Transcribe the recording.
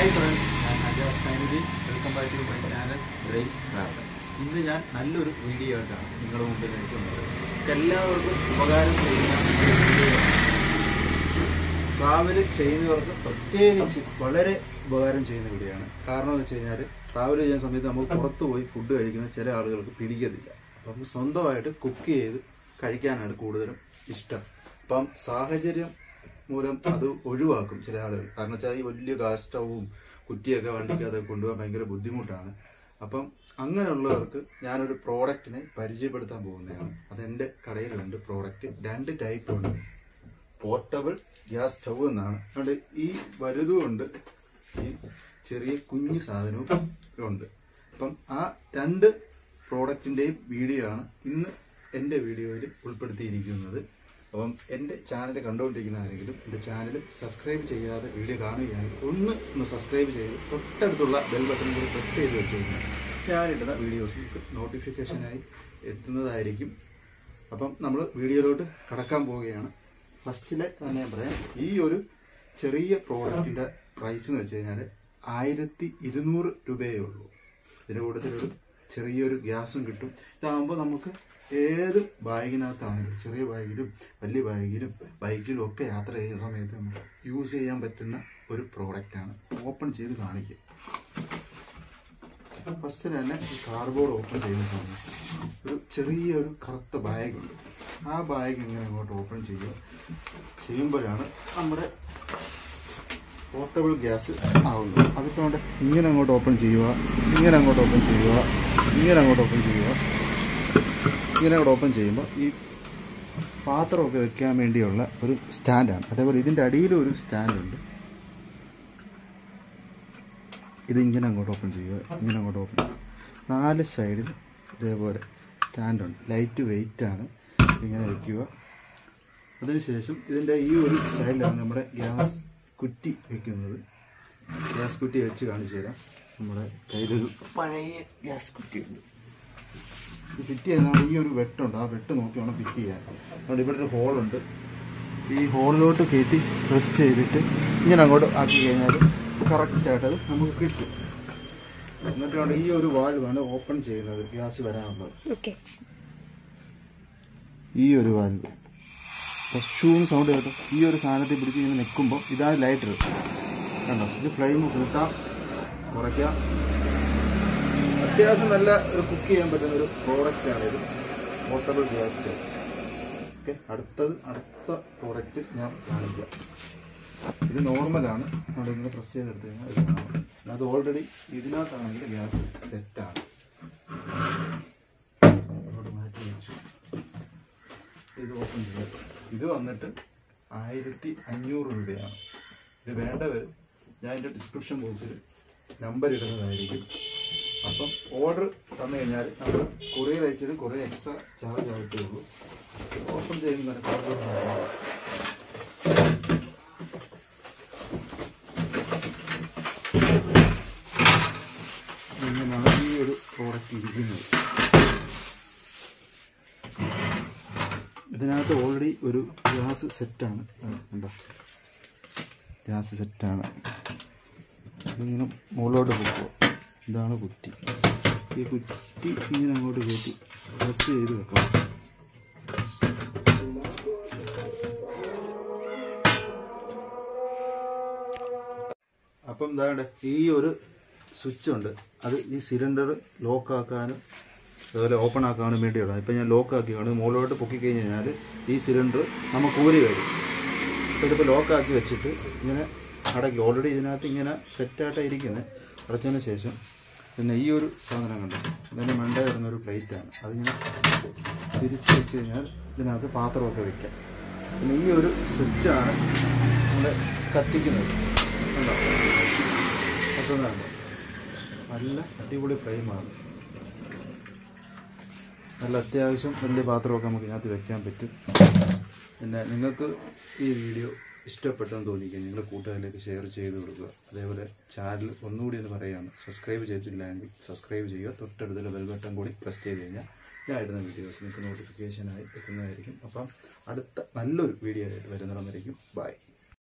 Hi friends, ഞാൻ Ajas Sainudeen. Welcome back to my channel brain travel. ഇന്ന് ഞാൻ നല്ലൊരു വീഡിയോ ആയിട്ടാണ് നിങ്ങളുടെ മുമ്പിൽ നിൽക്കുന്നത്. എല്ലാവർക്കും ഉപകാരം ചെയ്യുന്ന ഒരു വീഡിയോ. ട്രാവൽ ചെയ്യുന്നവർക്ക് പ്രത്യേകിച്ച് വളരെ ഉപകാരം ചെയ്യുന്ന വീഡിയോ ആണ്. കാരണം എന്ന് വെച്ച് കഴിഞ്ഞാൽ ട്രാവൽ ചെയ്യുന്ന സമയത്ത് നമുക്ക് പുറത്തു പോയി ഫുഡ് കഴിക്കുന്ന ചില ആളുകൾക്ക് പിടിക്കത്തില്ല. അപ്പം നമുക്ക് സ്വന്തമായിട്ട് കുക്ക് ചെയ്ത് കഴിക്കാനാണ് കൂടുതലും ഇഷ്ടം. അപ്പം സാഹചര്യം മൂലം അത് ഒഴിവാക്കും ചില ആളുകൾ. കാരണം വെച്ചാൽ ഈ വലിയ ഗ്യാസ് സ്റ്റൗവും കുറ്റിയൊക്കെ വണ്ടിക്കകത്ത് കൊണ്ടുപോകാൻ ഭയങ്കര ബുദ്ധിമുട്ടാണ്. അപ്പം അങ്ങനെയുള്ളവർക്ക് ഞാനൊരു പ്രോഡക്റ്റിനെ പരിചയപ്പെടുത്താൻ പോകുന്നതാണ്. അതെൻ്റെ കടയിലുണ്ട്. പ്രോഡക്റ്റ് 2 ടൈപ്പ് ഉണ്ട്. പോർട്ടബിൾ ഗ്യാസ് സ്റ്റൗ എന്നാണ്. അതുകൊണ്ട് ഈ വലുതുമുണ്ട്, ഈ ചെറിയ കുഞ്ഞു സാധനവും ഉണ്ട്. അപ്പം ആ 2 പ്രോഡക്റ്റിൻ്റെയും വീഡിയോ ആണ് ഇന്ന് എൻ്റെ വീഡിയോയിൽ ഉൾപ്പെടുത്തിയിരിക്കുന്നത്. അപ്പം എൻ്റെ ചാനൽ കണ്ടുകൊണ്ടിരിക്കുന്ന ആരെങ്കിലും എൻ്റെ ചാനൽ സബ്സ്ക്രൈബ് ചെയ്യാതെ വീഡിയോ കാണുകയാണെങ്കിൽ ഒന്ന് സബ്സ്ക്രൈബ് ചെയ്ത് തൊട്ടടുത്തുള്ള ബെൽ ബട്ടൺ കൂടി പ്രസ് ചെയ്ത് വെച്ച് കഴിഞ്ഞാൽ ഞാനിടുന്ന വീഡിയോസ് നിങ്ങൾക്ക് നോട്ടിഫിക്കേഷനായി എത്തുന്നതായിരിക്കും. അപ്പം നമ്മൾ വീഡിയോയിലോട്ട് കടക്കാൻ പോവുകയാണ്. ഫസ്റ്റിലെ തന്നെ ഞാൻ പറയാം, ഈ ഒരു ചെറിയ പ്രോഡക്റ്റിൻ്റെ പ്രൈസ് എന്ന് വെച്ച് കഴിഞ്ഞാൽ 1200 രൂപയേ ഉള്ളൂ. ഇതിൻ്റെ കൂട്ടത്തിലൊരു ചെറിയൊരു ഗ്യാസും കിട്ടും. ഇതാകുമ്പോൾ നമുക്ക് ഏത് ബാഗിനകത്താണെങ്കിലും, ചെറിയ ബാഗിലും വലിയ ബാഗിലും ബൈക്കിലും ഒക്കെ യാത്ര ചെയ്യുന്ന സമയത്ത് നമുക്ക് യൂസ് ചെയ്യാൻ പറ്റുന്ന ഒരു പ്രോഡക്റ്റാണ്. ഓപ്പൺ ചെയ്ത് കാണിക്കുക. ഫസ്റ്റ് തന്നെ ഈ കാർഡ്ബോർഡ് ഓപ്പൺ ചെയ്യുന്ന സമയത്ത് ഒരു ചെറിയൊരു കറുത്ത ബാഗുണ്ട്. ആ ബാഗ് ഇങ്ങനെ അങ്ങോട്ട് ഓപ്പൺ ചെയ്യുമ്പോഴാണ് നമ്മുടെ പോർട്ടബിൾ ഗ്യാസ് ആവുന്നത്. അതിപ്പോൾ ഇങ്ങനെ അങ്ങോട്ട് ഓപ്പൺ ചെയ്യുക, ഇങ്ങനെ അങ്ങോട്ട് ഓപ്പൺ ചെയ്യുക, ഇങ്ങനെ അങ്ങോട്ട് ഓപ്പൺ ചെയ്യുക. ഇങ്ങനെ അവിടെ ഓപ്പൺ ചെയ്യുമ്പോൾ ഈ പാത്രമൊക്കെ വെക്കാൻ വേണ്ടിയുള്ള ഒരു സ്റ്റാൻഡാണ്. അതേപോലെ ഇതിൻ്റെ അടിയിലും ഒരു സ്റ്റാൻഡുണ്ട്. ഇതിങ്ങനെ അങ്ങോട്ട് ഓപ്പൺ ചെയ്യുക, ഇങ്ങനെ അങ്ങോട്ട് ഓപ്പൺ ചെയ്യുക. 4 സൈഡിൽ ഇതേപോലെ സ്റ്റാൻഡുണ്ട്. ലൈറ്റ് വെയിറ്റാണ്. ഇങ്ങനെ വയ്ക്കുക. അതിനുശേഷം ഇതിൻ്റെ ഈ ഒരു സൈഡിലാണ് നമ്മുടെ ഗ്യാസ് കുറ്റി വയ്ക്കുന്നത്. ഗ്യാസ് കുറ്റി വെച്ച് കാണിച്ചു തരാം. നമ്മുടെ കയ്യിലൊരു പഴയ ഗ്യാസ് കുറ്റി ഉണ്ട്. ഫിറ്റ് ചെയ്യുന്നതാണ്. ഈ ഒരു വെട്ടുണ്ട്. ആ വെട്ട് നോക്കി വേണം ഫിറ്റ് ചെയ്യാൻ. അതുകൊണ്ട് ഇവിടെ ഒരു ഹോളുണ്ട്. ഈ ഹോളിലോട്ട് കയറ്റി പ്രസ് ചെയ്തിട്ട് ഇങ്ങനെ അങ്ങോട്ട് ആക്കി കഴിഞ്ഞാൽ കറക്റ്റായിട്ടത് നമുക്ക് കിട്ടും. എന്നിട്ടാണ് ഈ ഒരു വാൽവാണ് ഓപ്പൺ ചെയ്യുന്നത്, ഗ്യാസ് വരാനുള്ളത്. ഈ ഒരു വാൽവ് ഷൂന്ന് സൗണ്ട് കേട്ടോ. ഈ ഒരു സാധനത്തിൽ പിടിച്ച് ഇങ്ങനെ നിൽക്കുമ്പോൾ ഇതാണ് ലൈറ്റർ. കണ്ടോ, ഇത് ഫ്ലെയിം കൂട്ടാം, കുറയ്ക്കാം. അത്യാവശ്യം നല്ല ഒരു കുക്ക് ചെയ്യാൻ പറ്റുന്ന ഒരു പ്രോഡക്റ്റാണിത്, പോർട്ടബിൾ ഗ്യാസ് സ്റ്റൗ. ഓക്കെ, അടുത്ത പ്രോഡക്റ്റ് ഞാൻ കാണിക്കാം. ഇത് നോർമലാണ്. അവിടെ ഇങ്ങനെ പ്രസ് ചെയ്തെടുത്ത് കഴിഞ്ഞാൽ ഇത് കാണാം. അത് ഓൾറെഡി ഇതിനകത്താണെങ്കിൽ ഗ്യാസ് സെറ്റാണ്. അതോട് മാറ്റി വെച്ചു. ഇത് ഓപ്പൺ ചെയ്യാം. ഇത് വന്നിട്ട് 1500 രൂപയാണ്. ഇത് വേണ്ടവർ ഞാൻ എൻ്റെ ഡിസ്ക്രിപ്ഷൻ ബോക്സിൽ നമ്പർ ഇടുന്നതായിരിക്കും. അപ്പം ഓർഡർ തന്നു കഴിഞ്ഞാൽ നമ്മൾ കൊറിയർ അയച്ചത് കുറേ എക്സ്ട്രാ ചാർജ് ആയിട്ടേ ഉള്ളൂ. ഓപ്പൺ ചെയ്യുന്നതാണ് ഇങ്ങനെയാണ് ഈ ഒരു പ്രോഡക്റ്റ് ഇരിക്കുന്നത്. ഇതിനകത്ത് ഓൾറെഡി ഒരു ഗ്യാസ് സെറ്റാണ്. ഉണ്ടോ, ഗ്യാസ് സെറ്റാണ്. ഇതിങ്ങനെ മുകളിലോട്ട് പോകുമ്പോൾ ഇതാണ് കുറ്റി. ഈ കുറ്റി ഇങ്ങനെ അങ്ങോട്ട് കയറ്റി പ്രസ് ചെയ്ത് വെക്കണം. അപ്പം എന്താണ്, ഈ ഒരു സ്വിച്ച് ഉണ്ട്. അത് ഈ സിലിണ്ടർ ലോക്കാക്കാനും അതുപോലെ ഓപ്പൺ ആക്കാനും വേണ്ടിയുള്ളത്. ഇപ്പം ഞാൻ ലോക്കാക്കിയാണ്. മുകളിലോട്ട് പൊക്കി കഴിഞ്ഞ് കഴിഞ്ഞാൽ ഈ സിലിണ്ടർ നമുക്ക് ഊരി വരും. അപ്പോൾ ഇതിപ്പോൾ ലോക്കാക്കി വെച്ചിട്ട് ഇങ്ങനെ അടയ്ക്കും. ഓൾറെഡി ഇതിനകത്ത് ഇങ്ങനെ സെറ്റായിട്ടാണ് ഇരിക്കുന്നത്. അടച്ചതിന് ശേഷം പിന്നെ ഈ ഒരു സാധനം കണ്ടു, ഇതിന് മണ്ട വരുന്നൊരു പ്ലേറ്റാണ്. അതിങ്ങനെ തിരിച്ച് വെച്ച് കഴിഞ്ഞാൽ ഇതിനകത്ത് പാത്രമൊക്കെ വയ്ക്കാം. പിന്നെ ഈ ഒരു സ്വിച്ചാണ് നമ്മൾ കത്തിക്കുന്നത്. കണ്ടോ, കത്തുന്നുണ്ടോ? നല്ല അടിപൊളി ഫ്ലെയിമാണ്. നല്ല അത്യാവശ്യം വലിയ പാത്രമൊക്കെ നമുക്ക് ഇതിനകത്ത് വെക്കാൻ പറ്റും. പിന്നെ നിങ്ങൾക്ക് ഈ വീഡിയോ ഇഷ്ടപ്പെട്ടെന്ന് തോന്നിക്കുക നിങ്ങളുടെ കൂട്ടുകാരിലേക്ക് ഷെയർ ചെയ്ത് കൊടുക്കുക. അതേപോലെ ചാനൽ ഒന്നുകൂടി എന്ന് പറയുകയാണ്, സബ്സ്ക്രൈബ് ചെയ്തിട്ടില്ലെങ്കിൽ സബ്സ്ക്രൈബ് ചെയ്യുക. തൊട്ടടുത്തുള്ള ബെൽ ബട്ടൺ കൂടി പ്രസ് ചെയ്ത് കഴിഞ്ഞാൽ ഞാൻ ഇടുന്ന വീഡിയോസ് നിങ്ങൾക്ക് നോട്ടിഫിക്കേഷനായി എത്തുന്നതായിരിക്കും. അപ്പം അടുത്ത നല്ലൊരു വീഡിയോ ആയിട്ട് വരുന്നിടം വരയ്ക്കും. ബൈ.